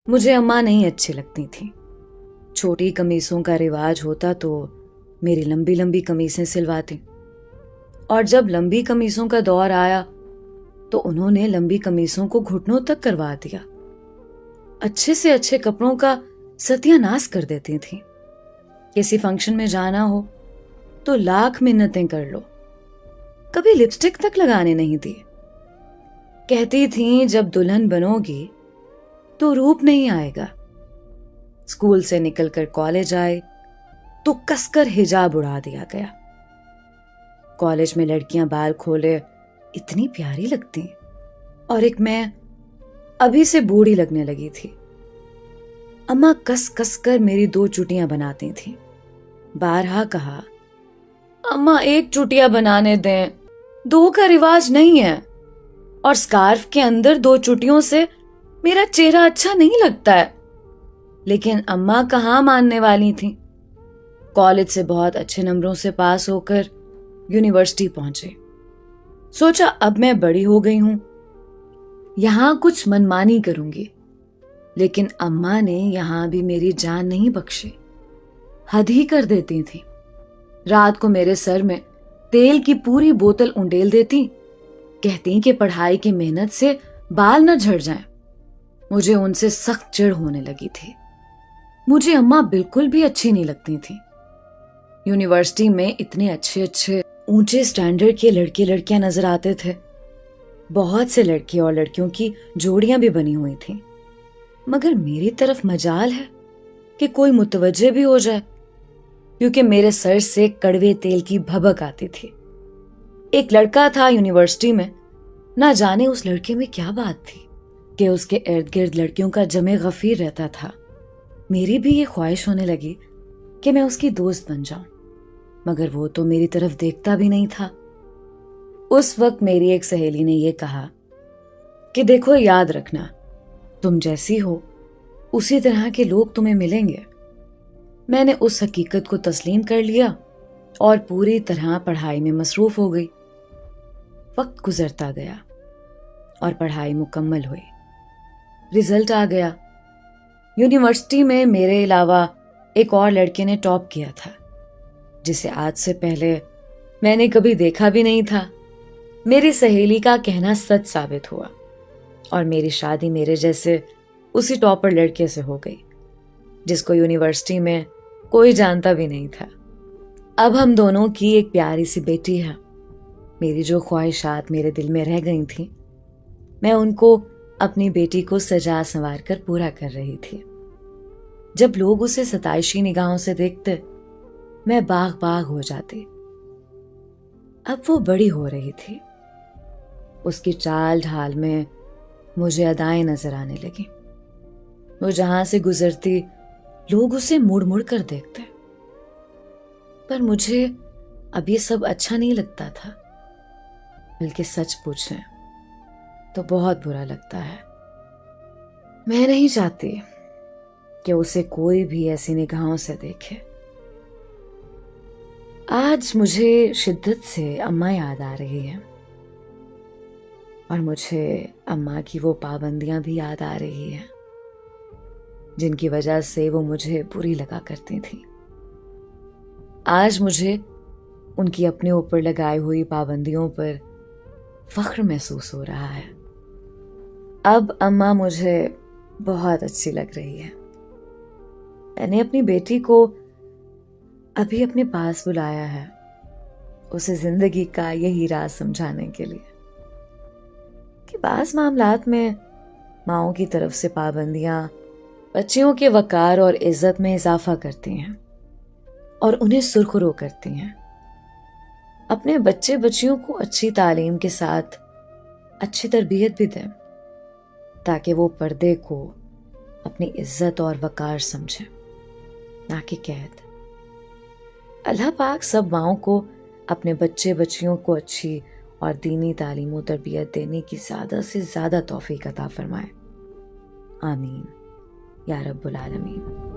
مجھے اماں نہیں اچھی لگتی تھیں. چھوٹی قمیصوں کا رواج ہوتا تو میری لمبی لمبی قمیصیں سلواتی، اور جب لمبی قمیصوں کا دور آیا تو انہوں نے لمبی قمیصوں کو گھٹنوں تک کروا دیا. اچھے سے اچھے کپڑوں کا ستیہ ناش کر دیتی تھیں. کسی فنکشن میں جانا ہو تو لاکھ منتیں کر لو، کبھی لپسٹک تک لگانے نہیں دی. کہتی تھیں جب دلہن بنو گی تو روپ نہیں آئے گا. اسکول سے نکل کر کالج آئے تو کس کر حجاب اڑا دیا گیا. کالج میں لڑکیاں بال کھولے اتنی پیاری لگتی، اور ایک میں ابھی سے بوڑھی لگنے لگی تھی. اماں کس کس کر میری 2 چٹیاں بناتی تھیں. بارہا کہا، اماں 1 چٹیا بنانے دیں، 2 کا رواج نہیں ہے، اور سکارف کے اندر 2 چٹیوں سے میرا چہرہ اچھا نہیں لگتا ہے. لیکن اماں کہاں ماننے والی تھیں. کالج سے بہت اچھے نمبروں سے پاس ہو کر یونیورسٹی پہنچے. سوچا اب میں بڑی ہو گئی ہوں، یہاں کچھ منمانی کروں گی. لیکن اماں نے یہاں بھی میری جان نہیں بخشی، حد ہی کر دیتی تھی. رات کو میرے سر میں تیل کی پوری بوتل انڈیل دیتی، کہتی کہ پڑھائی کی محنت سے بال نہ جھڑ جائیں. مجھے ان سے سخت چڑ ہونے لگی تھی. مجھے اماں بالکل بھی اچھی نہیں لگتی تھی. یونیورسٹی میں اتنے اچھے اچھے اونچے سٹینڈرڈ کے لڑکے لڑکیاں نظر آتے تھے. بہت سے لڑکے اور لڑکیوں کی جوڑیاں بھی بنی ہوئی تھیں، مگر میری طرف مجال ہے کہ کوئی متوجہ بھی ہو جائے، کیونکہ میرے سر سے کڑوے تیل کی بھبک آتی تھی. ایک لڑکا تھا یونیورسٹی میں، نہ جانے اس لڑکے میں کیا بات تھی کہ اس کے ارد گرد لڑکیوں کا جمع غفیر رہتا تھا. میری بھی یہ خواہش ہونے لگی کہ میں اس کی دوست بن جاؤں، مگر وہ تو میری طرف دیکھتا بھی نہیں تھا. اس وقت میری ایک سہیلی نے یہ کہا کہ دیکھو، یاد رکھنا، تم جیسی ہو اسی طرح کے لوگ تمہیں ملیں گے. میں نے اس حقیقت کو تسلیم کر لیا اور پوری طرح پڑھائی میں مصروف ہو گئی. وقت گزرتا گیا اور پڑھائی مکمل ہوئی. رزلٹ آ گیا. یونیورسٹی میں میرے علاوہ ایک اور لڑکے نے ٹاپ کیا تھا، جسے آج سے پہلے میں نے کبھی دیکھا بھی نہیں تھا. میری سہیلی کا کہنا سچ ثابت ہوا اور میری شادی میرے جیسے اسی ٹاپر لڑکے سے ہو گئی، جس کو یونیورسٹی میں کوئی جانتا بھی نہیں تھا. اب ہم دونوں کی ایک پیاری سی بیٹی ہے. میری جو خواہشات میرے دل میں رہ گئی تھیں، میں ان کو اپنی بیٹی کو سجا سنوار کر پورا کر رہی تھی. جب لوگ اسے ستائشی نگاہوں سے دیکھتے، میں باغ باغ ہو جاتی. اب وہ بڑی ہو رہی تھی. اس کی چال ڈھال میں مجھے ادائیں نظر آنے لگیں. وہ جہاں سے گزرتی لوگ اسے مڑ مڑ کر دیکھتے، پر مجھے اب یہ سب اچھا نہیں لگتا تھا، بلکہ سچ پوچھیں تو بہت برا لگتا ہے. میں نہیں چاہتی کہ اسے کوئی بھی ایسی نگاہوں سے دیکھے. آج مجھے شدت سے اماں یاد آ رہی ہے، اور مجھے اماں کی وہ پابندیاں بھی یاد آ رہی ہیں جن کی وجہ سے وہ مجھے بری لگا کرتی تھیں. آج مجھے ان کی اپنے اوپر لگائی ہوئی پابندیوں پر فخر محسوس ہو رہا ہے. اب اماں مجھے بہت اچھی لگ رہی ہے. میں نے اپنی بیٹی کو ابھی اپنے پاس بلایا ہے، اسے زندگی کا یہی راز سمجھانے کے لیے کہ بعض معاملات میں ماؤں کی طرف سے پابندیاں بچیوں کے وقار اور عزت میں اضافہ کرتی ہیں اور انہیں سرخرو کرتی ہیں. اپنے بچے بچیوں کو اچھی تعلیم کے ساتھ اچھی تربیت بھی دیں، تاکہ وہ پردے کو اپنی عزت اور وقار سمجھیں، نہ کہ قید. اللہ پاک سب ماؤں کو اپنے بچے بچیوں کو اچھی اور دینی تعلیم و تربیت دینے کی زیادہ سے زیادہ توفیق عطا فرمائے. آمین یا رب العالمین.